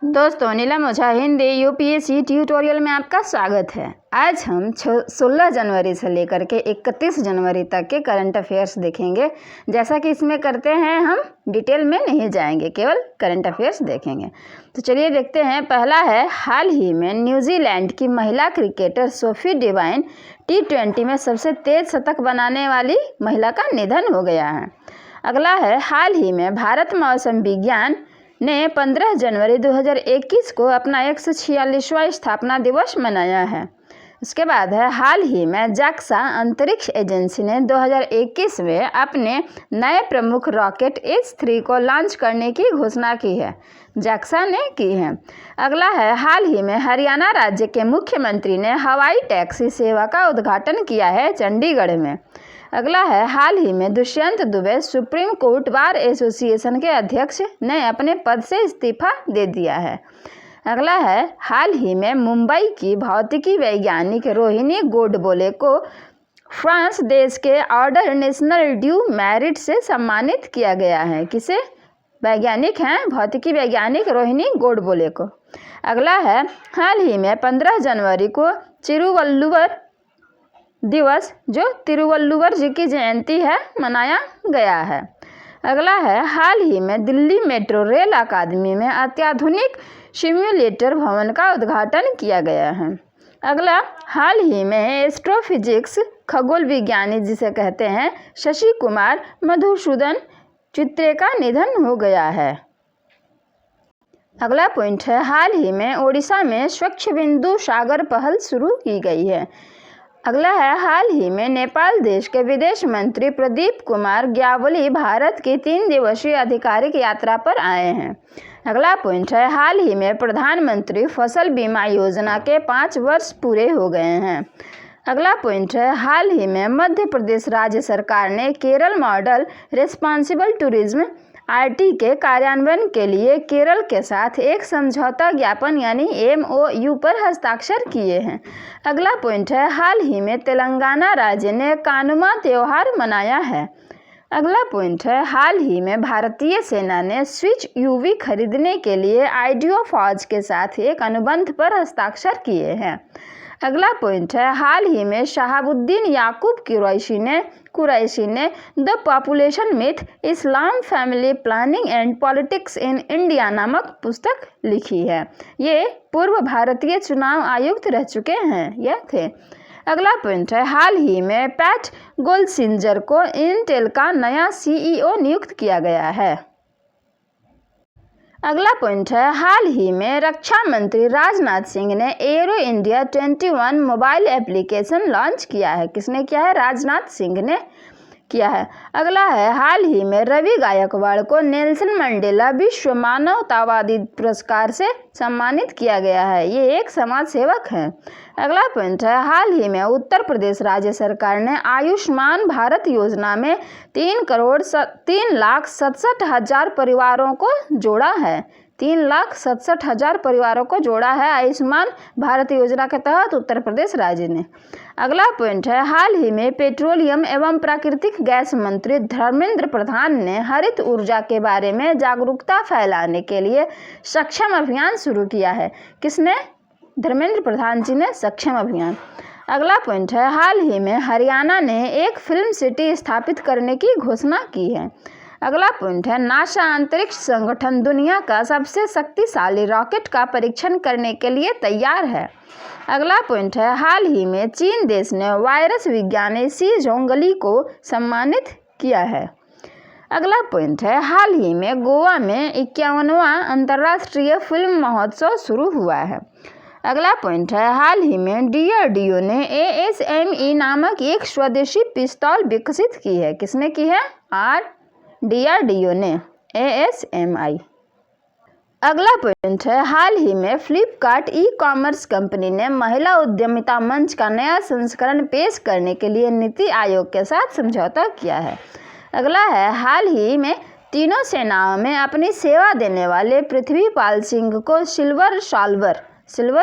दोस्तों, नीलम ओझा Hindi UPSC tutorial में आपका स्वागत है। आज हम 16 जनवरी से लेकर के 31 जनवरी तक के करंट अफेयर्स देखेंगे। जैसा कि इसमें करते हैं, हम डिटेल में नहीं जाएंगे, केवल करंट अफेयर्स देखेंगे। तो चलिए देखते हैं। पहला है, हाल ही में न्यूजीलैंड की महिला क्रिकेटर सोफी डिवाइन T20 में सबसे तेज शतक बनाने वाली महिला का निधन हो गया है। अगला है, हाल ही में भारत मौसम विज्ञान ने 15 जनवरी 2021 को अपना 146वां स्थापना दिवस मनाया है। उसके बाद है, हाल ही में जाक्सा अंतरिक्ष एजेंसी ने 2021 में अपने नए प्रमुख रॉकेट H3 को लॉन्च करने की घोषणा की है। जाक्सा ने की है। अगला है, हाल ही में हरियाणा राज्य के मुख्यमंत्री ने हवाई टैक्सी सेवा का उद्घाटन किया है चंडीगढ़ में। अगला है, हाल ही में Dushyant Dubey supreme court bar association के अध्यक्ष ने अपने पद से इस्तीफा दे दिया है। अगला है, हाल ही में मुंबई की भौतिकी वैज्ञानिक रोहिणी गोडबोले को फ्रांस देश के ऑर्डर नेशनल ड्यू मेरिट से सम्मानित किया गया है। किसे? वैज्ञानिक हैं भौतिकी वैज्ञानिक रोहिणी गोडबोले को। अगला है, हाल ही में 15 जनवरी को तिरुवल्लुवर दिवस, जो तिरुवल्लुवर जी की जयंती है, मनाया गया है। अगला है, हाल ही में दिल्ली मेट्रो रेल अकादमी में अत्याधुनिक सिम्युलेटर भवन का उद्घाटन किया गया है। अगला, हाल ही में एस्ट्रोफिजिक्स खगोल विज्ञानी जिसे कहते हैं शशि कुमार मधुसूदन चित्रे का निधन हो गया है। अगला पॉइंट है, हाल ही में ओडिशा में स्वच्छ बिंदु सागर पहल शुरू की गई है। अगला है, हाल ही में नेपाल देश के विदेश मंत्री प्रदीप कुमार ग्यावली भारत की 3 दिवसीय आधिकारिक यात्रा पर आए हैं। अगला पॉइंट है, हाल ही में प्रधानमंत्री फसल बीमा योजना के 5 वर्ष पूरे हो गए हैं। अगला पॉइंट है, हाल ही में मध्य प्रदेश राज्य सरकार ने Kerala model responsible tourism RT के कार्यान्वयन के लिए केरल के साथ एक समझौता ज्ञापन यानी MOU पर हस्ताक्षर किए हैं। अगला पॉइंट है, हाल ही में तेलंगाना राज्य ने कानुमा त्यौहार मनाया है। अगला पॉइंट है, हाल ही में भारतीय सेना ने स्विच UV खरीदने के लिए आइडियो फौज के साथ एक अनुबंध पर हस्ताक्षर किए हैं। अगला पॉइंट है, हाल ही में शहाबुद्दीन याकूब कुरैशी ने the population myth Islam family planning and politics in India नामक पुस्तक लिखी है। ये पूर्व भारतीय चुनाव आयुक्त रह चुके हैं, यह थे। अगला पॉइंट है, हाल ही में पैट गोल्डसिंजर को इंटेल का नया CEO नियुक्त किया गया है। अगला पॉइंट है, हाल ही में रक्षा मंत्री राजनाथ सिंह ने arrow India 21 mobile application launch किया है। किसने किया है? राजनाथ सिंह ने किया है। अगला है, हाल ही में रवि गायकवाड़ को नेल्सन मंडेला विश्व मानवतावादी पुरस्कार से सम्मानित किया गया है। ये एक समाज सेवक हैं। अगला पॉइंट है, हाल ही में उत्तर प्रदेश राज्य सरकार ने आयुष्मान भारत योजना में 3,67,000 परिवारों को जोड़ा है। 3,67,000 परिवारों को जोड़ा है आयुष्मान भारत योजना के तहत उत्तर प्रदेश राज्य ने। अगला पॉइंट है, हाल ही में पेट्रोलियम एवं प्राकृतिक गैस मंत्री धर्मेंद्र प्रधान ने हरित ऊर्जा के बारे में जागरूकता फैलाने के लिए सक्षम अभियान शुरू किया है। किसने? धर्मेंद्र प्रधान जी ने सक्षम अभियान। अगला पॉइंट है, हाल ही में हरियाणा ने एक फिल्म सिटी स्थापित करने की घोषणा की है। अगला पॉइंट है, नासा अंतरिक्ष संगठन दुनिया का सबसे शक्तिशाली रॉकेट का परीक्षण करने के लिए तैयार है। अगला पॉइंट है, हाल ही में चीन देश ने वायरस विज्ञानी शी जोंगली को सम्मानित किया है। अगला पॉइंट है, हाल ही में गोवा में 51वां अंतर्राष्ट्रीय फिल्म महोत्सव शुरू हुआ है। अगला पॉइंट है, हाल ही में DRDO ने ASME नामक एक स्वदेशी पिस्तौल विकसित की है। किसने की है? DRDO ने ASMI। अगला पॉइंट है, हाल ही में फ्लिपकार्ट ई-कॉमर्स कंपनी ने महिला उद्यमिता मंच का नया संस्करण पेश करने के लिए नीति आयोग के साथ समझौता किया है। अगला है, हाल ही में तीनों सेनाओं में अपनी सेवा देने वाले पृथ्वीपाल सिंह को सिल्वर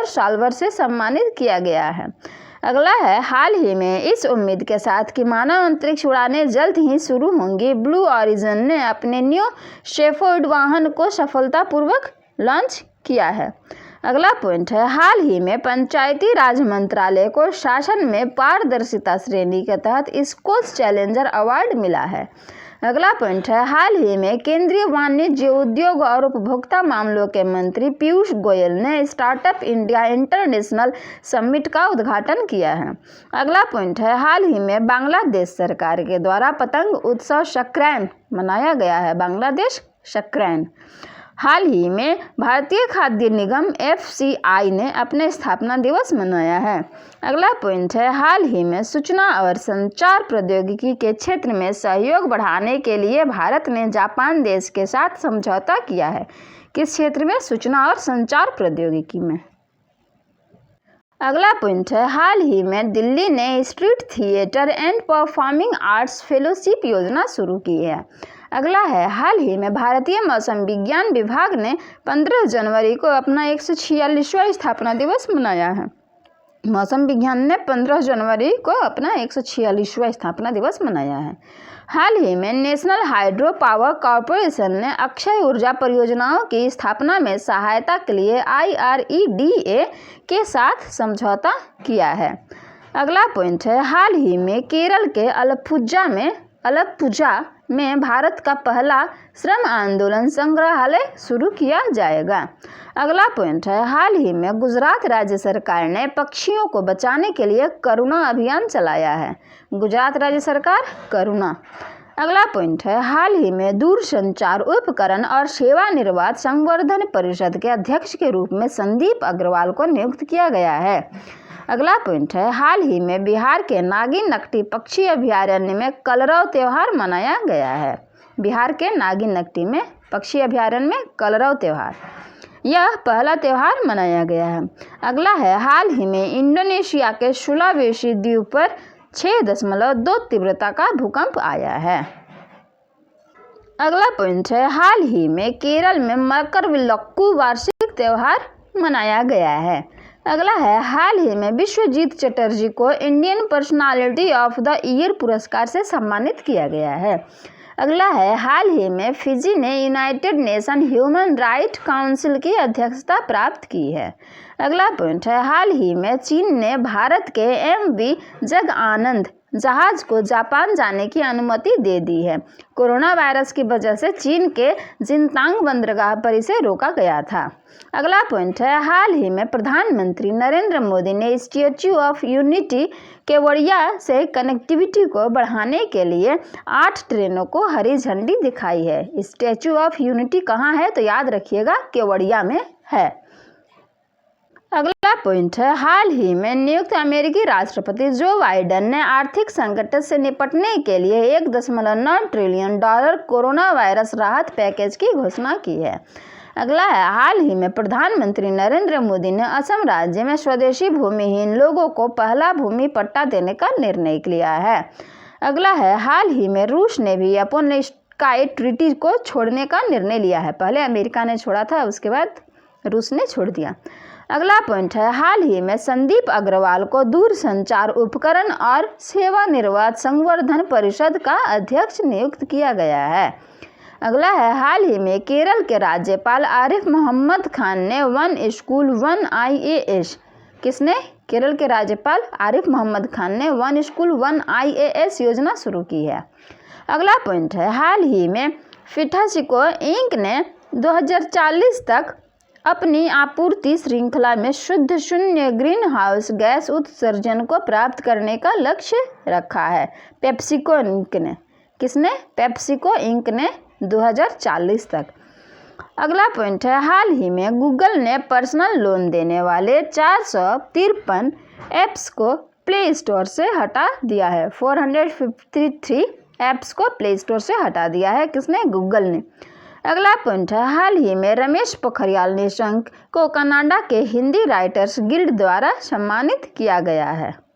साल्वर से सम्मानित किया गया है। अगला है, हाल ही में इस उम्मीद के साथ कि मानव अंतरिक्ष उड़ानें जल्द ही शुरू होंगी, ब्लू ओरिजिन ने अपने न्यू शेफर्ड वाहन को सफलतापूर्वक लॉन्च किया है। अगला पॉइंट है, हाल ही में पंचायती राज मंत्रालय को शासन में पारदर्शिता श्रेणी के तहत स्कूल्स चैलेंजर अवार्ड मिला है। अगला पॉइंट है, हाल ही में केंद्रीय वाणिज्य, उद्योग और उपभोक्ता मामलों के मंत्री पीयूष गोयल ने स्टार्टअप इंडिया इंटरनेशनल समिट का उद्घाटन किया है। अगला पॉइंट है, हाल ही में बांग्लादेश सरकार के द्वारा पतंग उत्सव सक्रायन मनाया गया है। बांग्लादेश सक्रायन। हाल ही में भारतीय खाद्य निगम FCI ने अपने स्थापना दिवस मनाया है। अगला पॉइंट है, हाल ही में सूचना और संचार प्रौद्योगिकी के क्षेत्र में सहयोग बढ़ाने के लिए भारत ने जापान देश के साथ समझौता किया है। किस क्षेत्र में? सूचना और संचार प्रौद्योगिकी में। अगला पॉइंट है, हाल ही में दिल्ली ने street theatre and performing arts fellowship योजना शुरू की है। अगला है, हाल ही में भारतीय मौसम विज्ञान विभाग ने 15 जनवरी को अपना 146वां स्थापना दिवस मनाया है। मौसम विज्ञान ने 15 जनवरी को अपना 146वां स्थापना दिवस मनाया है। हाल ही में नेशनल हाइड्रो पावर कॉरपोरेशन ने अक्षय ऊर्जा परियोजनाओं की स्थापना में सहायता के लिए IREDA के साथ समझौता किया है। अगला पॉइंट है, हाल ही में केरल के अलप्पुझा में भारत का पहला श्रम आंदोलन संग्रहालय शुरू किया जाएगा। अगला पॉइंट है, हाल ही में गुजरात राज्य सरकार ने पक्षियों को बचाने के लिए करुणा अभियान चलाया है। गुजरात राज्य सरकार करुणा। अगला पॉइंट है, हाल ही में दूरसंचार उपकरण और सेवा निर्बाध संवर्धन परिषद के अध्यक्ष के रूप में संदीप अग्रवाल को नियुक्त किया गया है। अगला पॉइंट है, हाल ही में बिहार के नागिन नकटी पक्षी अभयारण्य में कलरव त्यौहार मनाया गया है। बिहार के नागिन नकटी में पक्षी अभयारण्य में कलरव त्यौहार, यह पहला त्यौहार मनाया गया है। अगला है, हाल ही में इंडोनेशिया के सुलावेसी द्वीप पर 6.2 तीव्रता का भूकंप आया है। अगला पॉइंट है, हाल ही में केरल में मकरविलक्कू वार्षिक त्यौहार मनाया गया है। अगला है, हाल ही में विश्वजीत चटर्जी को Indian personality of the year पुरस्कार से सम्मानित किया गया है। अगला है, हाल ही में फिजी ने United nation human right council की अध्यक्षता प्राप्त की है। अगला पॉइंट है, हाल ही में चीन ने भारत के MV जगआनंद जहाज को जापान जाने की अनुमति दे दी है। कोरोना वायरस की वजह से चीन के जिनतांग बंदरगाह पर इसे रोका गया था। अगला पॉइंट है, हाल ही में प्रधानमंत्री नरेंद्र मोदी ने स्टैच्यू ऑफ यूनिटी केवड़िया से कनेक्टिविटी को बढ़ाने के लिए 8 ट्रेनों को हरी झंडी दिखाई है। स्टैच्यू ऑफ यूनिटी कहाँ है? तो याद रखिएगा, केवड़िया में है। अगला पॉइंट है, हाल ही में नियुक्त अमेरिकी राष्ट्रपति जो बाइडेन ने आर्थिक संकट से निपटने के लिए $1.9 ट्रिलियन कोरोना वायरस राहत पैकेज की घोषणा की है। अगला है, हाल ही में प्रधानमंत्री नरेंद्र मोदी ने असम राज्य में स्वदेशी भूमिहीन लोगों को पहला भूमि पट्टा देने का निर्णय लिया है। अगला है, हाल ही में रूस ने भी अपन स्काई ट्रीटी को छोड़ने का निर्णय लिया है। पहले अमेरिका ने छोड़ा था, उसके बाद रूस ने छोड़ दिया। अगला पॉइंट है, हाल ही में संदीप अग्रवाल को दूरसंचार उपकरण और सेवा निर्बाध संवर्धन परिषद का अध्यक्ष नियुक्त किया गया है। अगला है, हाल ही में केरल के राज्यपाल आरिफ मोहम्मद खान ने वन स्कूल वन IAS, किसने? केरल के राज्यपाल आरिफ मोहम्मद खान ने वन स्कूल वन IAS योजना शुरू की है। अगला पॉइंट है, हाल ही में फिटाचिको इंक ने 2040 तक अपनी आपूर्ति श्रृंखला में शुद्ध शून्य ग्रीन हाउस गैस उत्सर्जन को प्राप्त करने का लक्ष्य रखा है। पेप्सिको इंक ने, किसने? पेप्सिको इंक ने 2040 तक। अगला पॉइंट है, हाल ही में गूगल ने पर्सनल लोन देने वाले 453 ऐप्स को प्ले स्टोर से हटा दिया है। 453 ऐप्स को प्ले स्टोर से हटा दिया है, किसने? गूगल ने। अगला पॉइंट है, हाल ही में रमेश पोखरियाल निशंक को कनाडा के हिंदी राइटर्स गिल्ड द्वारा सम्मानित किया गया है।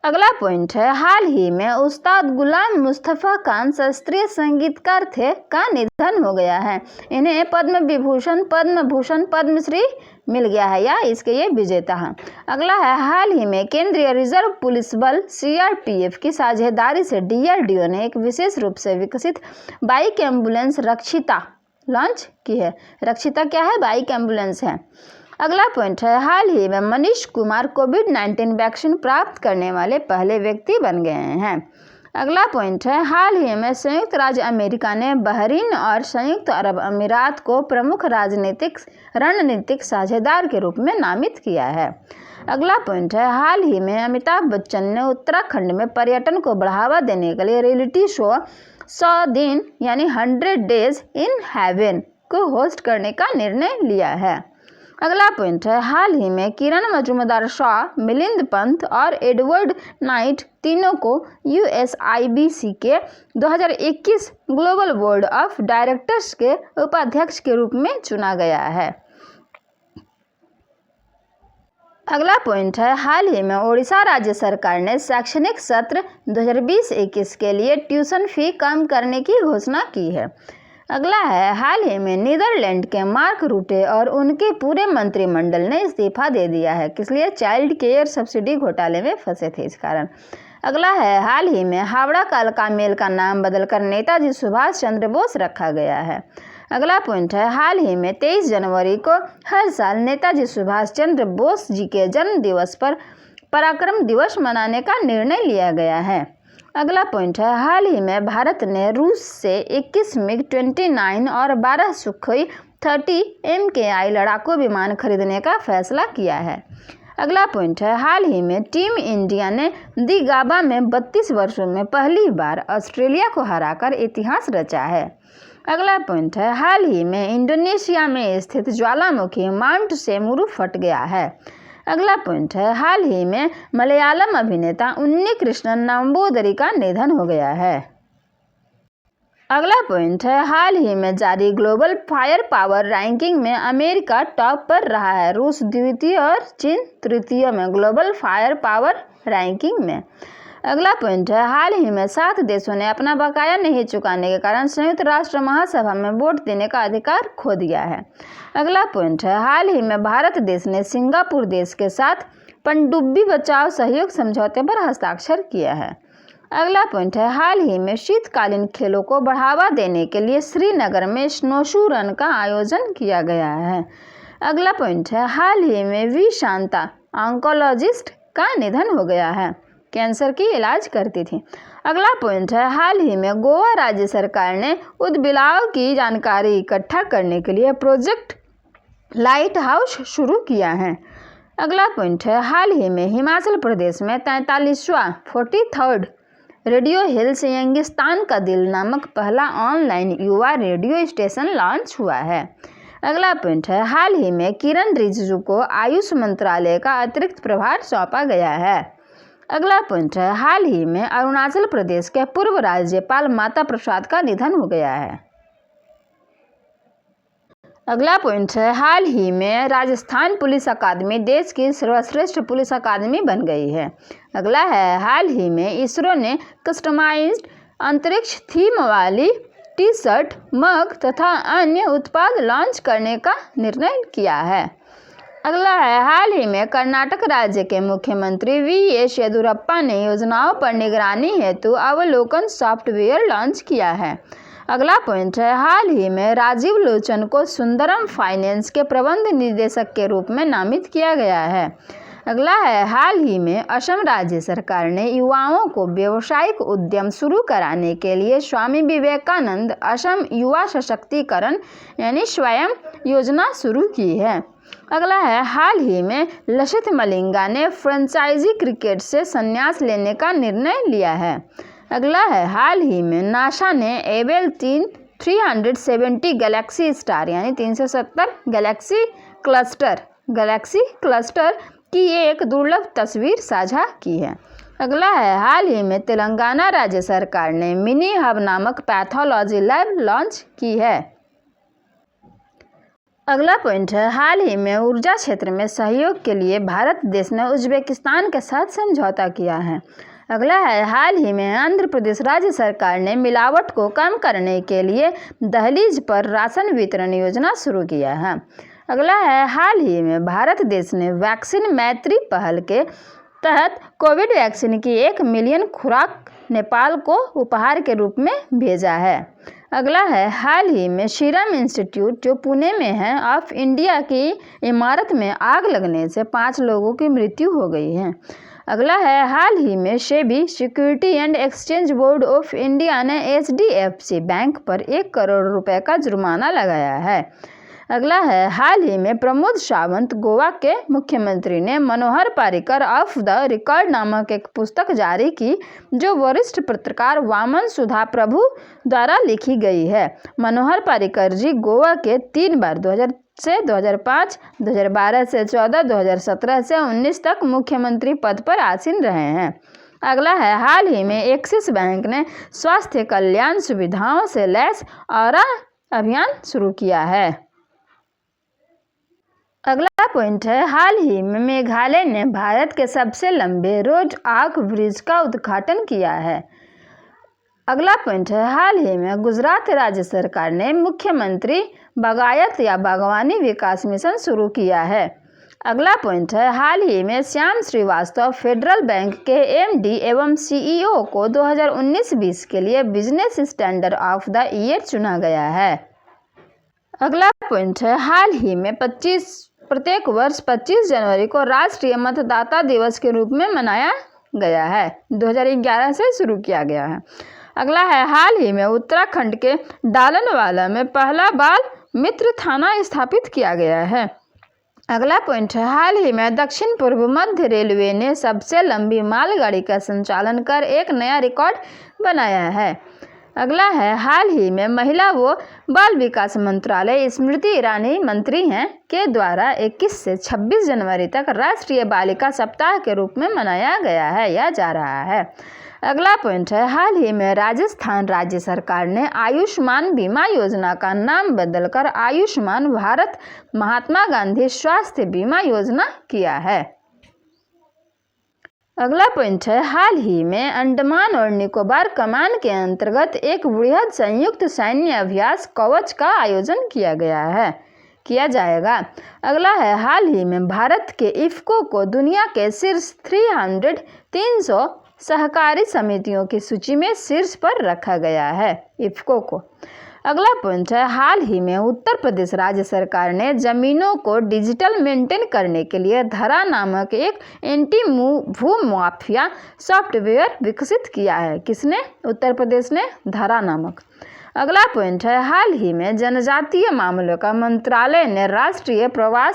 अगला पॉइंट है, हाल ही में उस्ताद गुलाम मुस्तफ़ा खान शास्त्रीय संगीतकार थे का निधन हो गया है। इन्हें पद्म विभूषण, पद्म भूषण, पद्मश्री मिल गया है, या इसके ये विजेता हैं। अगला है, हाल ही में केंद्रीय रिजर्व पुलिस बल CRPF की साझेदारी से DRDO ने एक विशेष रूप से विकसित बाइक एम्बुलेंस रक्षिता लॉन्च की है। रक्षिता क्या है? बाइक एम्बुलेंस है। अगला पॉइंट है, हाल ही में मनीष कुमार कोविड-19 वैक्सीन प्राप्त करने वाले पहले व्यक्ति बन गए हैं। अगला पॉइंट है, हाल ही में संयुक्त राज्य अमेरिका ने बहरीन और संयुक्त अरब अमीरात को प्रमुख रणनीतिक साझेदार के रूप में नामित किया है। अगला पॉइंट है, हाल ही में अमिताभ बच्चन ने उत्तराखंड में पर्यटन को बढ़ावा देने के लिए रियलिटी शो 100 दिन यानी 100 डेज इन हेवन को होस्ट करने का निर्णय लिया है। अगला पॉइंट है, हाल ही में किरण मजूमदार शाह, मिलिंद पंत और एडवर्ड नाइट तीनों को USIBC के 2021 ग्लोबल बोर्ड ऑफ डायरेक्टर्स के उपाध्यक्ष के रूप में चुना गया है। अगला पॉइंट है, हाल ही में ओडिशा राज्य सरकार ने शैक्षणिक सत्र 2020-21 के लिए ट्यूशन फी कम करने की घोषणा की है। अगला है, हाल ही में नीदरलैंड के मार्क रूटे और उनके पूरे मंत्रिमंडल ने इस्तीफा दे दिया है। किस लिए? चाइल्ड केयर सब्सिडी घोटाले में फंसे थे इस कारण। अगला है, हाल ही में हावड़ा कालका मेल का नाम बदलकर नेताजी सुभाष चंद्र बोस रखा गया है। अगला पॉइंट है, हाल ही में 23 जनवरी को हर साल नेताजी सुभाष चंद्र बोस जी के जन्म दिवस पर पराक्रम दिवस मनाने का निर्णय लिया गया है। अगला पॉइंट है, हाल ही में भारत ने रूस से 21 MiG-29 और 12 सुखोई 30 MKI लड़ाकू विमान खरीदने का फैसला किया है। अगला पॉइंट है, हाल ही में टीम इंडिया ने दी गाबा में 32 वर्षों में पहली बार ऑस्ट्रेलिया को हराकर इतिहास रचा है। अगला पॉइंट है, हाल ही में इंडोनेशिया में स्थित ज्वालामुखी माउंट सेमुरू फट गया है। अगला पॉइंट है, हाल ही में मलयालम अभिनेता उन्नी कृष्णन नंबूदरी का निधन हो गया है। अगला पॉइंट है, हाल ही में जारी ग्लोबल फायर पावर रैंकिंग में अमेरिका टॉप पर रहा है, रूस द्वितीय और चीन तृतीय में ग्लोबल फायर पावर रैंकिंग में। अगला पॉइंट है, हाल ही में 7 देशों ने अपना बकाया नहीं चुकाने के कारण संयुक्त राष्ट्र महासभा में वोट देने का अधिकार खो दिया है। अगला पॉइंट है, हाल ही में भारत देश ने सिंगापुर देश के साथ पनडुब्बी बचाव सहयोग समझौते पर हस्ताक्षर किया है। अगला पॉइंट है, हाल ही में शीतकालीन खेलों को बढ़ावा देने के लिए श्रीनगर में स्नोशू रन का आयोजन किया गया है। अगला पॉइंट है, हाल ही में वी शांता ऑन्कोलॉजिस्ट का निधन हो गया है, कैंसर की इलाज करती थी। अगला पॉइंट है, हाल ही में गोवा राज्य सरकार ने उद्बिलाव की जानकारी इकट्ठा करने के लिए प्रोजेक्ट लाइट हाउस शुरू किया है। अगला पॉइंट है, हाल ही में हिमाचल प्रदेश में 43वां 43rd रेडियो हिल्स यंगिस्तान का दिल नामक पहला ऑनलाइन युवा रेडियो स्टेशन लॉन्च हुआ है। अगला पॉइंट है, हाल ही में किरण रिजिजू को आयुष मंत्रालय का अतिरिक्त प्रभार सौंपा गया है। अगला पॉइंट है, हाल ही में अरुणाचल प्रदेश के पूर्व राज्यपाल माता प्रसाद का निधन हो गया है। अगला पॉइंट है, हाल ही में राजस्थान पुलिस अकादमी देश की सर्वश्रेष्ठ पुलिस अकादमी बन गई है। अगला है, हाल ही में इसरो ने कस्टमाइज्ड अंतरिक्ष थीम वाली टी-शर्ट, मग तथा अन्य उत्पाद लॉन्च करने का निर्णय किया है। अगला है, हाल ही में कर्नाटक राज्य के मुख्यमंत्री VS येदियुरप्पा ने योजनाओं पर निगरानी हेतु अवलोकन सॉफ्टवेयर लॉन्च किया है। अगला पॉइंट है, हाल ही में राजीव लोचन को सुंदरम फाइनेंस के प्रबंध निदेशक के रूप में नामित किया गया है। अगला है, हाल ही में असम राज्य सरकार ने युवाओं को व्यावसायिक उद्यम शुरू कराने के लिए स्वामी विवेकानंद असम युवा सशक्तिकरण यानी स्वयं योजना शुरू की है। अगला है, हाल ही में लसित मलिंगा ने फ्रेंचाइजी क्रिकेट से संन्यास लेने का निर्णय लिया है। अगला है, हाल ही में नासा ने एबेल 370 गैलेक्सी स्टार यानी 370 गैलेक्सी क्लस्टर की एक दुर्लभ तस्वीर साझा की है। अगला है, हाल ही में तेलंगाना राज्य सरकार ने मिनी हब नामक पैथोलॉजी लैब लॉन्च की है। अगला पॉइंट है, हाल ही में ऊर्जा क्षेत्र में सहयोग के लिए भारत देश ने उज्बेकिस्तान के साथ समझौता किया है। अगला है, हाल ही में आंध्र प्रदेश राज्य सरकार ने मिलावट को कम करने के लिए दहलीज पर राशन वितरण योजना शुरू किया है। अगला है, हाल ही में भारत देश ने वैक्सीन मैत्री पहल के तहत कोविड वैक्सीन की 1 मिलियन खुराक नेपाल को उपहार के रूप में भेजा है। अगला है, हाल ही में सीरम इंस्टीट्यूट जो पुणे में है ऑफ इंडिया की इमारत में आग लगने से 5 लोगों की मृत्यु हो गई है। अगला है, हाल ही में SEBI security and exchange board of India ने HDFC बैंक पर 1 करोड़ रुपए का जुर्माना लगाया है। अगला है, हाल ही में प्रमोद सावंत गोवा के मुख्यमंत्री ने Manohar Parrikar of the record नामक एक पुस्तक जारी की जो वरिष्ठ पत्रकार वामन सुधा प्रभु द्वारा लिखी गई है। मनोहर पर्रिकर जी गोवा के 3 बार 2000 से 2005, 2012 से 14, 2017 से 19 तक मुख्यमंत्री पद पर आसीन रहे हैं। अगला है, हाल ही में एक्सिस बैंक ने स्वास्थ्य कल्याण सुविधाओं से लैस ऑरा अभियान शुरू किया है। अगला पॉइंट है, हाल ही में मेघालय ने भारत के सबसे लंबे रोड आर्क ब्रिज का उद्घाटन किया है। अगला पॉइंट है, हाल ही में गुजरात राज्य सरकार ने मुख्यमंत्री बागायत या बागवानी विकास मिशन शुरू किया है। अगला पॉइंट है, हाल ही में श्याम श्रीवास्तव फेडरल बैंक के MD एवं CEO को 2019-20 के लिए business standard of the year चुना गया है। अगला पॉइंट है, हाल ही में प्रत्येक वर्ष 25 जनवरी को राष्ट्रीय मतदाता दिवस के रूप में मनाया गया है। 2011 से शुरू किया गया है। अगला है, हाल ही में उत्तराखंड के डालनवाला में पहला बाल मित्र थाना स्थापित किया गया है। अगला पॉइंट है, हाल ही में दक्षिण पूर्व मध्य रेलवे ने सबसे लंबी मालगाड़ी का संचालन कर एक नया रिकॉर्ड बनाया है। अगला है, हाल ही में महिला व बाल विकास मंत्रालय स्मृति ईरानी मंत्री हैं के द्वारा 21 से 26 जनवरी तक राष्ट्रीय बालिका सप्ताह के रूप में मनाया गया है या जा रहा है। अगला पॉइंट है, हाल ही में राजस्थान राज्य सरकार ने आयुष्मान बीमा योजना का नाम बदलकर आयुष्मान भारत महात्मा गांधी स्वास्थ्य बीमा योजना किया है। अगला पॉइंट है, हाल ही में अंडमान और निकोबार कमान के अंतर्गत एक बृहद संयुक्त सैन्य अभ्यास कवच का आयोजन किया जाएगा। अगला है, हाल ही में भारत के इफ्को को दुनिया के शीर्ष 300 सहकारी समितियों की सूची में शीर्ष पर रखा गया है इफ्को को। अगला पॉइंट है, हाल ही में उत्तर प्रदेश राज्य सरकार ने जमीनों को डिजिटल मेंटेन करने के लिए धरा नामक एक एंटी भूमाफिया सॉफ्टवेयर विकसित किया है। किसने? उत्तर प्रदेश ने, धरा नामक। अगला पॉइंट है, हाल ही में जनजातीय मामलों का मंत्रालय ने राष्ट्रीय प्रवासन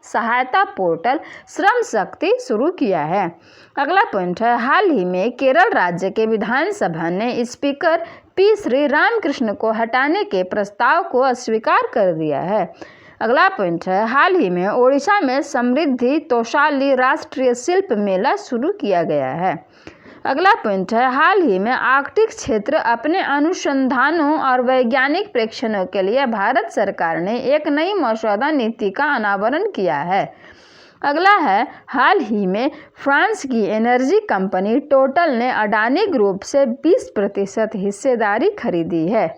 सहायता पोर्टल श्रम शक्ति शुरू किया है। अगला पॉइंट है, हाल ही में केरल राज्य के विधानसभा ने स्पीकर P श्री रामकृष्ण को हटाने के प्रस्ताव को अस्वीकार कर दिया है। अगला पॉइंट है, हाल ही में ओडिशा में समृद्धि तोषाली राष्ट्रीय शिल्प मेला शुरू किया गया है। अगला पॉइंट है, हाल ही में आर्कटिक क्षेत्र अपने अनुसंधानों और वैज्ञानिक प्रेक्षणों के लिए भारत सरकार ने एक नई मसौदा नीति का अनावरण किया है। अगला है, हाल ही में फ्रांस की एनर्जी कंपनी टोटल ने अडानी ग्रुप से 20% हिस्सेदारी खरीदी है।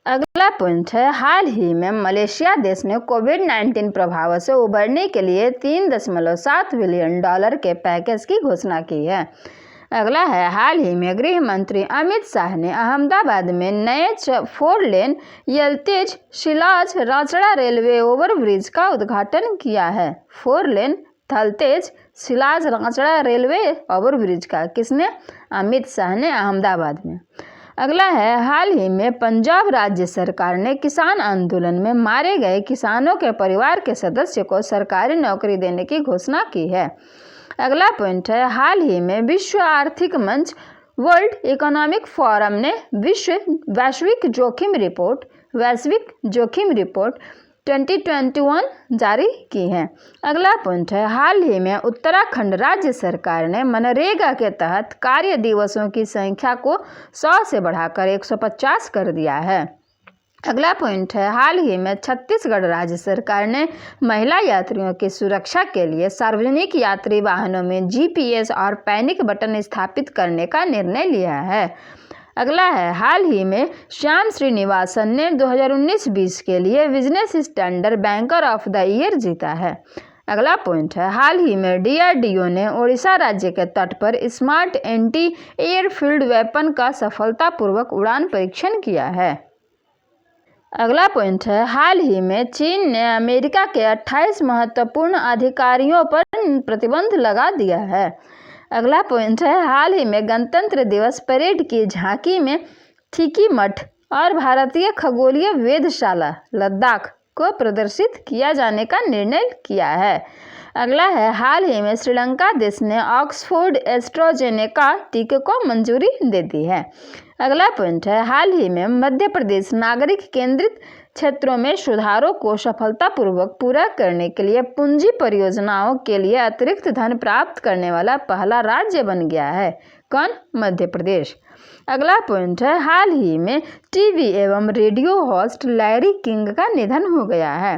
अगला पॉइंट है, हाल ही में मलेशिया देश ने कोविड-19 प्रभाव से उबरने के लिए $3.7 बिलियन के पैकेज की घोषणा की है। अगला है, हाल ही में गृह मंत्री अमित शाह ने अहमदाबाद में नए 4 लेन यलतेज शिलाज राजड़ा रेलवे ओवरब्रिज का उद्घाटन किया है। 4 लेन थलतेज शिलाज राजड़ा रेलवे ओवरब्रिज का किसने? अमित शाह ने, अहमदाबाद में। अगला है, हाल ही में पंजाब राज्य सरकार ने किसान आंदोलन में मारे गए किसानों के परिवार के सदस्य को सरकारी नौकरी देने की घोषणा की है। अगला पॉइंट है, हाल ही में विश्व आर्थिक मंच वर्ल्ड इकोनॉमिक फोरम ने वैश्विक जोखिम रिपोर्ट 2021 जारी की है। अगला पॉइंट है, हाल ही में उत्तराखंड राज्य सरकार ने मनरेगा के तहत कार्य दिवसों की संख्या को 100 से बढ़ाकर 150 कर दिया है। अगला पॉइंट है, हाल ही में छत्तीसगढ़ राज्य सरकार ने महिला यात्रियों की सुरक्षा के लिए सार्वजनिक यात्री वाहनों में GPS और पैनिक बटन स्थापित करने का निर्णय लिया है। अगला है, हाल ही में श्याम श्रीनिवासन ने 2019-20 के लिए business standard banker of the year जीता है। अगला पॉइंट है, हाल ही में DRDO ने ओडिशा राज्य के तट पर स्मार्ट एंटी एयरफील्ड वेपन का सफलतापूर्वक उड़ान परीक्षण किया है। अगला पॉइंट है, हाल ही में चीन ने अमेरिका के 28 महत्वपूर्ण अधिकारियों पर प्रतिबंध लगा दिया है। अगला पॉइंट है, हाल ही में गणतंत्र दिवस परेड की झांकी में थिकी मठ और भारतीय खगोलीय वेधशाला लद्दाख को प्रदर्शित किया जाने का निर्णय किया है। अगला है, हाल ही में श्रीलंका देश ने ऑक्सफोर्ड एस्ट्राजेनेका टीके को मंजूरी दे दी है। अगला पॉइंट है, हाल ही में मध्य प्रदेश नागरिक केंद्रित क्षेत्रों में सुधारों को सफलतापूर्वक पूरा करने के लिए पूंजी परियोजनाओं के लिए अतिरिक्त धन प्राप्त करने वाला पहला राज्य बन गया है। कौन? मध्य प्रदेश। अगला पॉइंट है, हाल ही में टीवी एवं रेडियो होस्ट लैरी किंग का निधन हो गया है।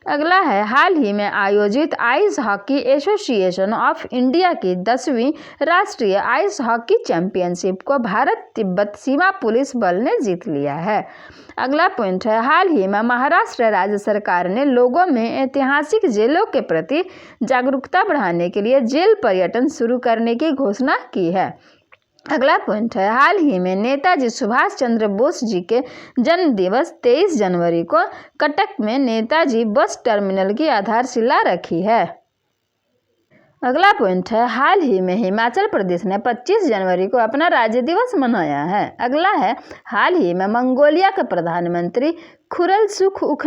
अगला है, हाल ही में आयोजित ice hockey association of India की 10वीं राष्ट्रीय आइस हॉकी चैंपियनशिप को भारत तिब्बत सीमा पुलिस बल ने जीत लिया है। अगला पॉइंट है, हाल ही में महाराष्ट्र राज्य सरकार ने लोगों में ऐतिहासिक जेलों के प्रति जागरूकता बढ़ाने के लिए जेल पर्यटन शुरू करने की घोषणा की है। अगला पॉइंट है, हाल ही में नेताजी सुभाष चंद्र बोस जी के जन्म दिवस 23 जनवरी को कटक में नेताजी बस टर्मिनल की आधारशिला रखी है। अगला पॉइंट है, हाल ही में हिमाचल प्रदेश ने 25 जनवरी को अपना राज्य दिवस मनाया है। अगला है, हाल ही में मंगोलिया के प्रधानमंत्री खुरलसुख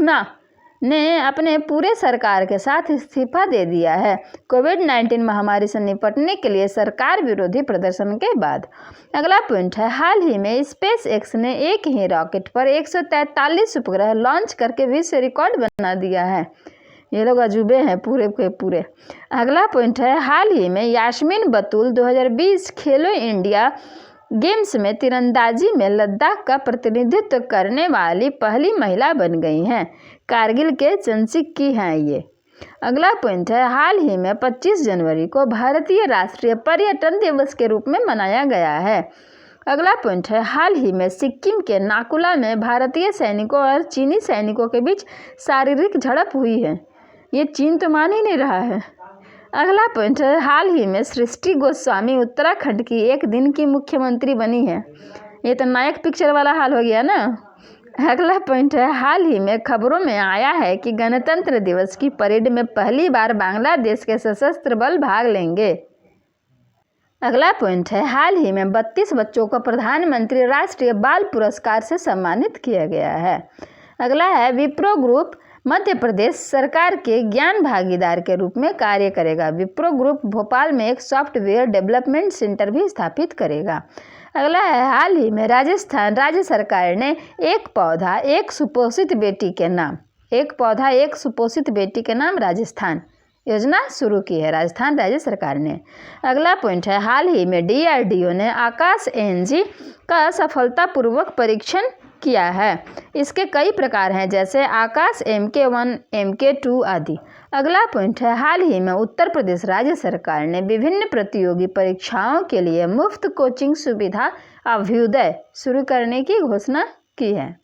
ने अपने पूरे सरकार के साथ इस्तीफा दे दिया है, कोविड-19 महामारी से निपटने के लिए सरकार विरोधी प्रदर्शन के बाद। अगला पॉइंट है, हाल ही में स्पेस एक्स ने एक ही रॉकेट पर 143 उपग्रह लॉन्च करके विश्व रिकॉर्ड बना दिया है। ये लोग अजूबे हैं पूरे के पूरे। अगला पॉइंट है, हाल ही में यास्मीन बतूल 2020 खेलो इंडिया गेम्स में तीरंदाजी में लद्दाख का प्रतिनिधित्व करने वाली पहली महिला बन गई हैं। कारगिल के चंसिक की हैं ये। अगला पॉइंट है, हाल ही में 25 जनवरी को भारतीय राष्ट्रीय पर्यटन दिवस के रूप में मनाया गया है। अगला पॉइंट है, हाल ही में सिक्किम के नाकुला में भारतीय सैनिकों और चीनी सैनिकों के बीच शारीरिक झड़प हुई है। ये चीन तो मान ही नहीं रहा है। अगला पॉइंट है, हाल ही में सृष्टि गोस्वामी उत्तराखंड की एक दिन की मुख्यमंत्री बनी है। ये तो नायक पिक्चर वाला हाल हो गया ना। अगला पॉइंट है, हाल ही में खबरों में आया है कि गणतंत्र दिवस की परेड में पहली बार बांग्लादेश के सशस्त्र बल भाग लेंगे। अगला पॉइंट है, हाल ही में 32 बच्चों को प्रधानमंत्री राष्ट्रीय बाल पुरस्कार से सम्मानित किया गया है। अगला है, विप्रो ग्रुप मध्य प्रदेश सरकार के ज्ञान भागीदार के रूप में कार्य करेगा। विप्रो ग्रुप भोपाल में एक सॉफ्टवेयर डेवलपमेंट सेंटर भी स्थापित करेगा। अगला है, हाल ही में राजस्थान राज्य सरकार ने एक पौधा एक सुपोषित बेटी के नाम राजस्थान योजना शुरू की है राजस्थान राज्य सरकार ने। अगला पॉइंट है, हाल ही में DRDO ने आकाश एनजी का सफलतापूर्वक परीक्षण किया है। इसके कई प्रकार हैं, जैसे आकाश MK1 MK2 आदि। अगला पॉइंट है, हाल ही में उत्तर प्रदेश राज्य सरकार ने विभिन्न प्रतियोगी परीक्षाओं के लिए मुफ्त कोचिंग सुविधा अभ्युदय शुरू करने की घोषणा की है।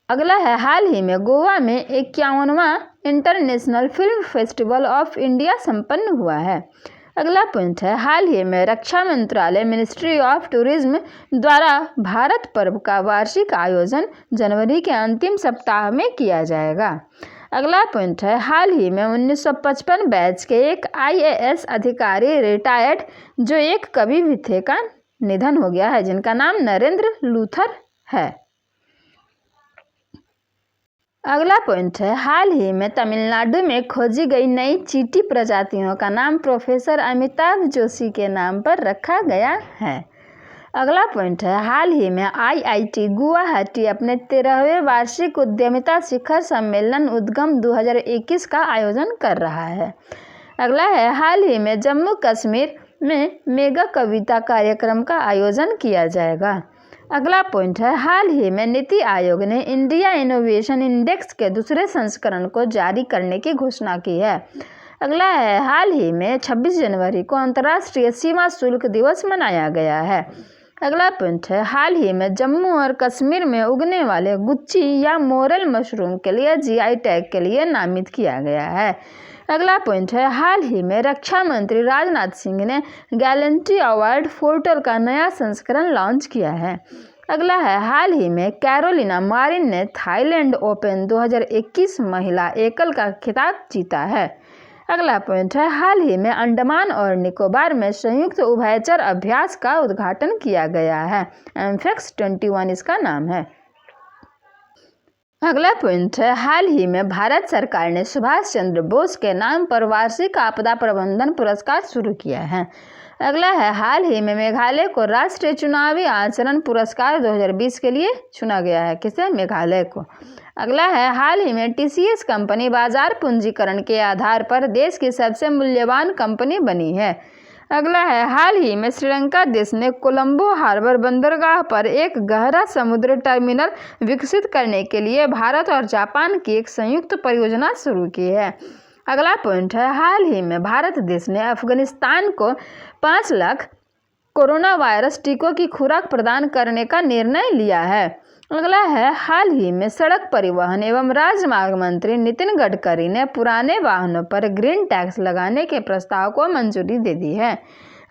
अगला है, हाल ही में गोवा में 51वां international film festival of India संपन्न हुआ है। अगला पॉइंट है, हाल ही में रक्षा मंत्रालय मिनिस्ट्री ऑफ टूरिज्म द्वारा भारत पर्व का वार्षिक आयोजन जनवरी के अंतिम सप्ताह में किया जाएगा। अगला पॉइंट है, हाल ही में 1955 बैच के एक IAS अधिकारी रिटायर्ड जो एक कवि भी थे का निधन हो गया है, जिनका नाम नरेंद्र लूथर है। अगला पॉइंट है, हाल ही में तमिलनाडु में खोजी गई नई चींटी प्रजातियों का नाम प्रोफेसर अमिताभ जोशी के नाम पर रखा गया है। अगला पॉइंट है, हाल ही में IIT गुवाहाटी अपने 13वें वार्षिक उद्यमिता शिखर सम्मेलन उद्गम 2021 का आयोजन कर रहा है। अगला है, हाल ही में जम्मू कश्मीर में मेगा कविता कार्यक्रम का आयोजन किया जाएगा। अगला पॉइंट है, हाल ही में नीति आयोग ने इंडिया इनोवेशन इंडेक्स के दूसरे संस्करण को जारी करने की घोषणा की है। अगला है, हाल ही में 26 जनवरी को अंतर्राष्ट्रीय सीमा शुल्क दिवस मनाया गया है। अगला पॉइंट है, हाल ही में जम्मू और कश्मीर में उगने वाले गुच्ची या मोरल मशरूम के लिए GI टैग के लिए नामित किया गया है। अगला पॉइंट है, हाल ही में रक्षा मंत्री राजनाथ सिंह ने गैलेंट्री अवार्ड पोर्टल का नया संस्करण लॉन्च किया है। अगला है, हाल ही में कैरोलिना मारिन ने थाईलैंड ओपन 2021 महिला एकल का खिताब जीता है। अगला पॉइंट है, हाल ही में अंडमान और निकोबार में संयुक्त उभयचर अभ्यास का उद्घाटन किया गया है। एम्फेक्स 21 इसका नाम है। अगला पॉइंट है, हाल ही में भारत सरकार ने सुभाष चंद्र बोस के नाम पर वार्षिक आपदा प्रबंधन पुरस्कार शुरू किया है। अगला है, हाल ही में मेघालय को राष्ट्रीय चुनावी आचरण पुरस्कार 2020 के लिए चुना गया है। किसे? मेघालय को। अगला है, हाल ही में TCS कंपनी बाजार पूंजीकरण के आधार पर देश की सबसे मूल्यवान कंपनी बनी है। अगला है, हाल ही में श्रीलंका देश ने कोलंबो हार्बर बंदरगाह पर एक गहरा समुद्र टर्मिनल विकसित करने के लिए भारत और जापान की एक संयुक्त परियोजना शुरू की है। अगला पॉइंट है, हाल ही में भारत देश ने अफगानिस्तान को 5 लाख कोरोना वायरस टीकों की खुराक प्रदान करने का निर्णय लिया है। अगला है, हाल ही में सड़क परिवहन एवं राजमार्ग मंत्री नितिन गडकरी ने पुराने वाहनों पर ग्रीन टैक्स लगाने के प्रस्ताव को मंजूरी दे दी है।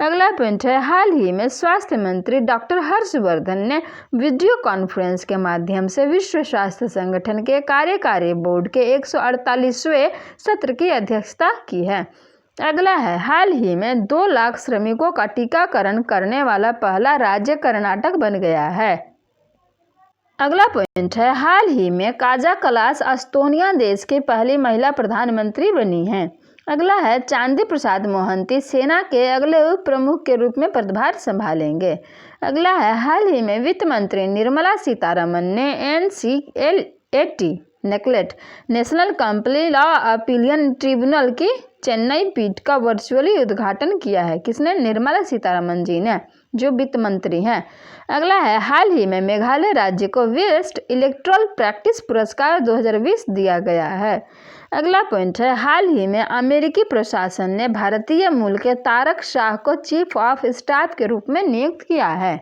अगला पॉइंट है, हाल ही में स्वास्थ्य मंत्री डॉक्टर हर्षवर्धन ने वीडियो कॉन्फ्रेंस के माध्यम से विश्व स्वास्थ्य संगठन के कार्यकारी बोर्ड के 148वें सत्र की अध्यक्षता की है। अगला है, हाल ही में 2 लाख श्रमिकों का टीकाकरण करने वाला पहला राज्य कर्नाटक बन गया है। अगला पॉइंट है, हाल ही में काजा कलास एस्तोनिया देश की पहली महिला प्रधानमंत्री बनी हैं। अगला है, चांदी प्रसाद मोहंती सेना के अगले उप प्रमुख के रूप में पदभार संभालेंगे। अगला है, हाल ही में वित्त मंत्री निर्मला सीतारमन ने NCLAT NCLAT national company law appellate tribunal की चेन्नई पीठ का वर्चुअली उद्घाटन किया है। किसने? निर्मला सीतारमन जी ने, जो वित्त मंत्री हैं। अगला है, हाल ही में मेघालय राज्य को बेस्ट इलेक्टोरल प्रैक्टिस पुरस्कार 2020 दिया गया है। अगला पॉइंट है, हाल ही में अमेरिकी प्रशासन ने भारतीय मूल के तारक शाह को चीफ ऑफ स्टाफ के रूप में नियुक्त किया है।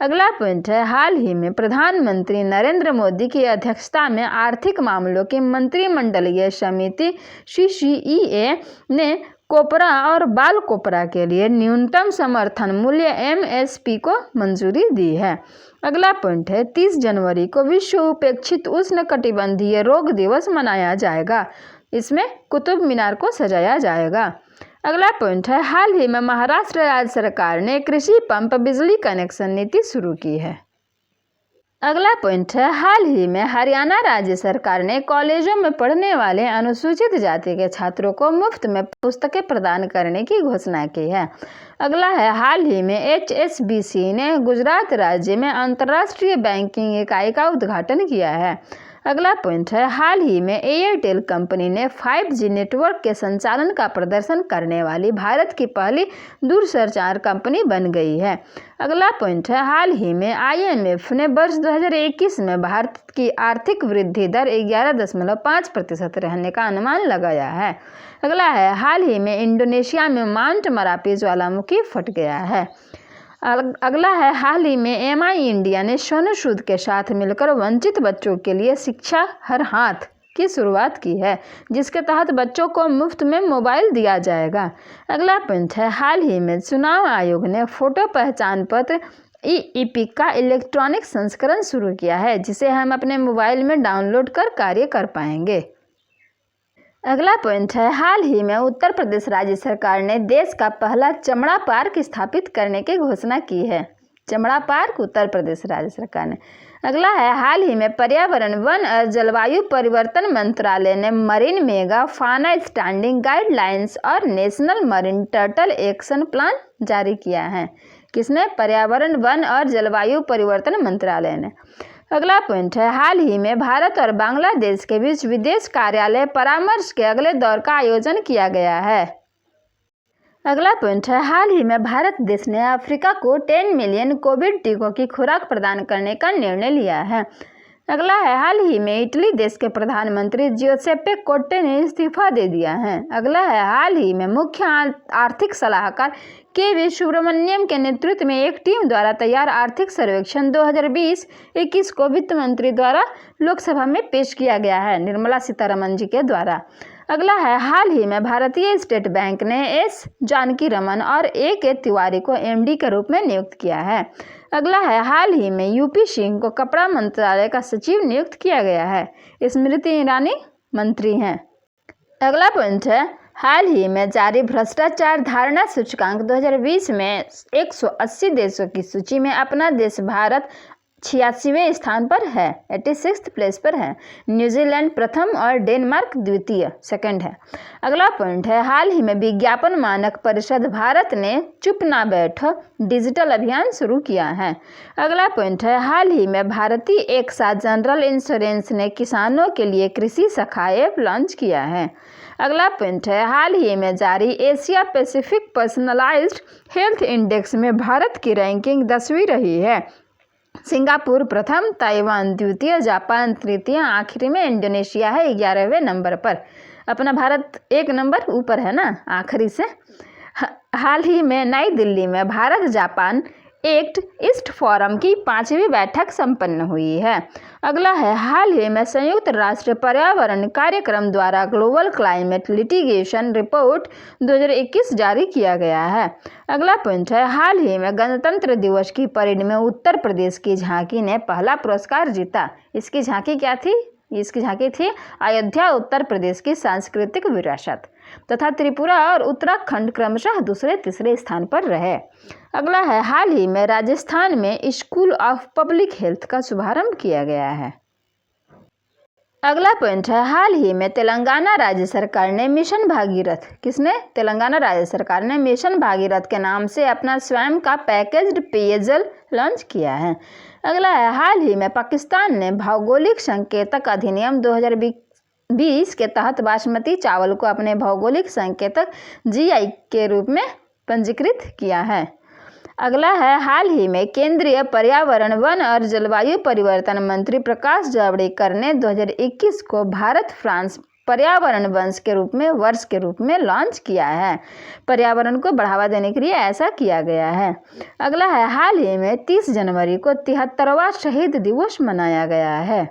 अगला पॉइंट है, हाल ही में प्रधानमंत्री नरेंद्र मोदी की अध्यक्षता में आर्थिक मामलों की मंत्रिमंडलीय समिति CCEA ने कोपरा और बाल कोपरा के लिए न्यूनतम समर्थन मूल्य MSP को मंजूरी दी है। अगला पॉइंट है, 30 जनवरी को विश्व उपेक्षित उष्णकटिबंधीय रोग दिवस मनाया जाएगा। इसमें कुतुब मीनार को सजाया जाएगा। अगला पॉइंट है, हाल ही में महाराष्ट्र राज्य सरकार ने कृषि पंप बिजली कनेक्शन नीति शुरू की है। अगला पॉइंट है, हाल ही में हरियाणा राज्य सरकार ने कॉलेजों में पढ़ने वाले अनुसूचित जाति के छात्रों को मुफ्त में पुस्तकें प्रदान करने की घोषणा की है। अगला है, हाल ही में HSBC ने गुजरात राज्य में अंतर्राष्ट्रीय बैंकिंग इकाई का उद्घाटन किया है। अगला पॉइंट है, हाल ही में एयरटेल कंपनी ने 5G नेटवर्क के संचालन का प्रदर्शन करने वाली भारत की पहली दूरसंचार कंपनी बन गई है। अगला पॉइंट है, हाल ही में IMF ने वर्ष 2021 में भारत की आर्थिक वृद्धि दर 11.5% रहने का अनुमान लगाया है। अगला है, हाल ही में इंडोनेशिया में माउंट मरापी ज्वालामुखी फट गया है। अगला है, हाल ही में MI इंडिया ने सोनू सूद के साथ मिलकर वंचित बच्चों के लिए शिक्षा हर हाथ की शुरुआत की है, जिसके तहत बच्चों को मुफ्त में मोबाइल दिया जाएगा। अगला पॉइंट है, हाल ही में चुनाव आयोग ने फोटो पहचान पत्र EPIC का इलेक्ट्रॉनिक संस्करण शुरू किया है, जिसे हम अपने मोबाइल में डाउनलोड कर कार्य कर पाएंगे। अगला पॉइंट है, हाल ही में उत्तर प्रदेश राज्य सरकार ने देश का पहला चमड़ा पार्क स्थापित करने की घोषणा की है। चमड़ा पार्क उत्तर प्रदेश राज्य सरकार ने। अगला है, हाल ही में पर्यावरण वन और जलवायु परिवर्तन मंत्रालय ने मरीन मेगा फाना स्टैंडिंग गाइडलाइंस और national marine turtle action plan जारी किया है। किसने? पर्यावरण वन और जलवायु परिवर्तन मंत्रालय ने। अगला पॉइंट है, हाल ही में भारत और बांग्लादेश के बीच विदेश कार्यालय परामर्श के अगले दौर का आयोजन किया गया है। अगला पॉइंट है, हाल ही में भारत देश ने अफ्रीका को 10 मिलियन कोविड टीकों की खुराक प्रदान करने का निर्णय लिया है। अगला है, हाल ही में इटली देश के प्रधानमंत्री जियोसेप्पे कोंटे ने इस्तीफा दे दिया है। अगला है, हाल ही में मुख्य आर्थिक सलाहकार KV सुब्रमण्यम के नेतृत्व में एक टीम द्वारा तैयार आर्थिक सर्वेक्षण 2020-21 को वित्त मंत्री द्वारा लोकसभा में पेश किया गया है, निर्मला सीतारमन जी के द्वारा। अगला है, हाल ही में भारतीय स्टेट बैंक ने एस जानकी रमन और ए के तिवारी को एमडी के रूप में नियुक्त किया है। अगला है, हाल ही में यूपी सिंह को कपड़ा मंत्रालय का सचिव नियुक्त किया गया है। स्मृति ईरानी मंत्री हैं। अगला पॉइंट है, हाल ही में जारी भ्रष्टाचार धारणा सूचकांक 2020 में 180 देशों की सूची में अपना देश भारत 86वें स्थान पर है, 86th प्लेस पर है। न्यूजीलैंड प्रथम और डेनमार्क द्वितीय, सेकंड है। अगला पॉइंट है, हाल ही में विज्ञापन मानक परिषद भारत ने चुप ना बैठो डिजिटल अभियान शुरू किया है। अगला पॉइंट है, हाल ही में भारतीय एक साथ जनरल इंश्योरेंस ने किसानों के लिए कृषि सखा ऐप लॉन्च किया है। अगला पॉइंट है, हाल ही में जारी Asia Pacific personalised health index में भारत की रैंकिंग 10वीं रही है। सिंगापुर प्रथम, ताइवान द्वितीय, जापान तृतीय, आखिरी में इंडोनेशिया है 11वें नंबर पर। अपना भारत एक नंबर ऊपर है ना आखिरी से। हाल ही में नई दिल्ली में Bharat Japan act east forum की 5वीं बैठक संपन्न हुई है। अगला है, हाल ही में संयुक्त राष्ट्र पर्यावरण कार्यक्रम द्वारा ग्लोबल क्लाइमेट लिटिगेशन रिपोर्ट 2021 जारी किया गया है। अगला पॉइंट है, हाल ही में गणतंत्र दिवस की परेड में उत्तर प्रदेश की झांकी ने पहला पुरस्कार जीता। इसकी झांकी क्या थी? इसकी झांकी थी अयोध्या उत्तर प्रदेश की सांस्कृतिक विरासत, तथा त्रिपुरा और उत्तराखंड क्रमशः दूसरे तीसरे स्थान पर रहे। अगला है, हाल ही में राजस्थान में स्कूल ऑफ पब्लिक हेल्थ का शुभारंभ किया गया है। अगला पॉइंट है, हाल ही में तेलंगाना राज्य सरकार ने मिशन भागीरथ, किसने? तेलंगाना राज्य सरकार ने मिशन भागीरथ के नाम से अपना स्वयं का पैकेज्ड पेयजल लॉन्च किया है। अगला है, हाल ही में पाकिस्तान ने भौगोलिक संकेतक अधिनियम 2020 के तहत बासमती चावल को अपने भौगोलिक संकेतक जीआई के रूप में पंजीकृत किया है। अगला है, हाल ही में केंद्रीय पर्यावरण, वन और जलवायु परिवर्तन मंत्री प्रकाश जावड़ेकर ने 2021 को भारत फ्रांस पर्यावरण वर्ष के रूप में लॉन्च किया है। पर्यावरण को बढ़ावा देने के लिए ऐसा किया गया है। अगला है, हाल ही में 30 जनवरी को 73वां शहीद दिवस मनाया गया है।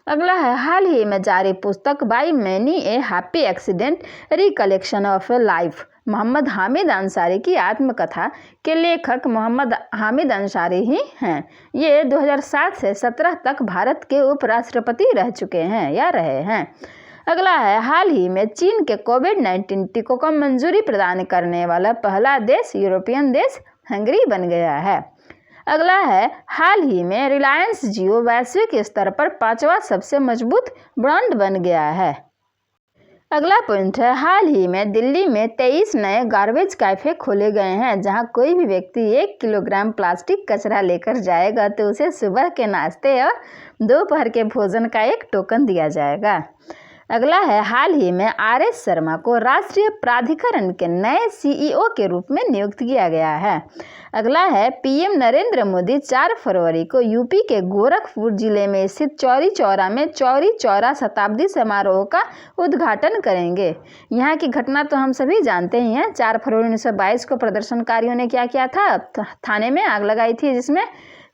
अगला है, हाल ही में जारी पुस्तक by many a happy accident recollection of a life Mohammad Hamid Ansari की आत्मकथा के लेखक मोहम्मद हामिद अंसारी ही हैं। ये 2007 से 17 तक भारत के उपराष्ट्रपति रह चुके हैं या रहे हैं। अगला है, हाल ही में चीन के कोविड-19 टीकों को मंजूरी प्रदान करने वाला पहला देश यूरोपियन देश हंगरी बन गया है। अगला है, हाल ही में रिलायंस जियो वैश्विक स्तर पर 5वां सबसे मजबूत ब्रांड बन गया है। अगला पॉइंट है, हाल ही में दिल्ली में 23 नए गार्बेज कैफे खोले गए हैं, जहां कोई भी व्यक्ति 1 किलोग्राम प्लास्टिक कचरा लेकर जाएगा तो उसे सुबह के नाश्ते और दोपहर के भोजन का एक टोकन दिया जाएगा। अगला है, हाल ही में आर.एस. शर्मा को राष्ट्रीय प्राधिकरण के नए सीईओ के रूप में नियुक्त किया गया है। अगला है, पीएम नरेंद्र मोदी 4 फरवरी को यूपी के गोरखपुर जिले में स्थित चौरी चौरा में चौरी चौरा शताब्दी समारोह का उद्घाटन करेंगे। यहाँ की घटना तो हम सभी जानते ही हैं। 4 फरवरी 1922 को प्रदर्शनकारियों ने क्या किया था? थाने में आग लगाई थी, जिसमें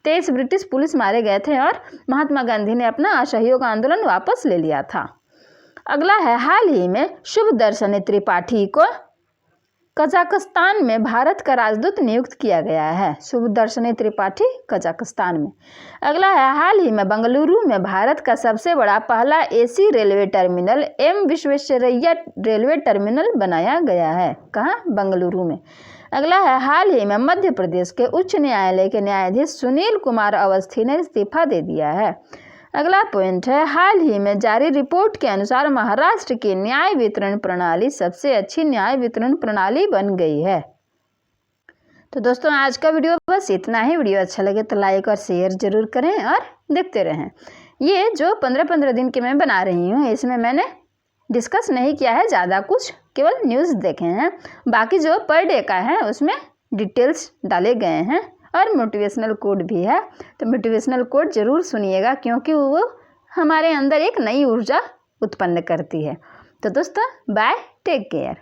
23 ब्रिटिश पुलिस मारे गए थे और महात्मा गांधी ने अपना असहयोग आंदोलन वापस ले लिया था। अगला है, हाल ही में शुभ दर्शनी त्रिपाठी को कजाकिस्तान में भारत का राजदूत नियुक्त किया गया है। शुभ दर्शनी त्रिपाठी कजाकिस्तान में। अगला है, हाल ही में बेंगलुरु में भारत का सबसे बड़ा पहला AC railway terminal M Visvesvaraya railway terminal बनाया गया है। कहाँ? बेंगलुरु में। अगला है, हाल ही में मध्य प्रदेश के उच्च न्यायालय के न्यायाधीश सुनील कुमार अवस्थी ने इस्तीफा दे दिया है। अगला पॉइंट है, हाल ही में जारी रिपोर्ट के अनुसार महाराष्ट्र की न्याय वितरण प्रणाली सबसे अच्छी न्याय वितरण प्रणाली बन गई है। तो दोस्तों, आज का वीडियो बस इतना ही। वीडियो अच्छा लगे तो लाइक और शेयर जरूर करें और देखते रहें। ये जो 15-15 दिन के मैं बना रही हूँ, इसमें मैंने डिस्कस नहीं किया है ज़्यादा कुछ, केवल न्यूज़ देखे हैं। बाकी जो पर डे का है उसमें डिटेल्स डाले गए हैं और मोटिवेशनल कोड भी है। तो मोटिवेशनल कोड ज़रूर सुनिएगा, क्योंकि वो हमारे अंदर एक नई ऊर्जा उत्पन्न करती है। तो दोस्तों, बाय, टेक केयर।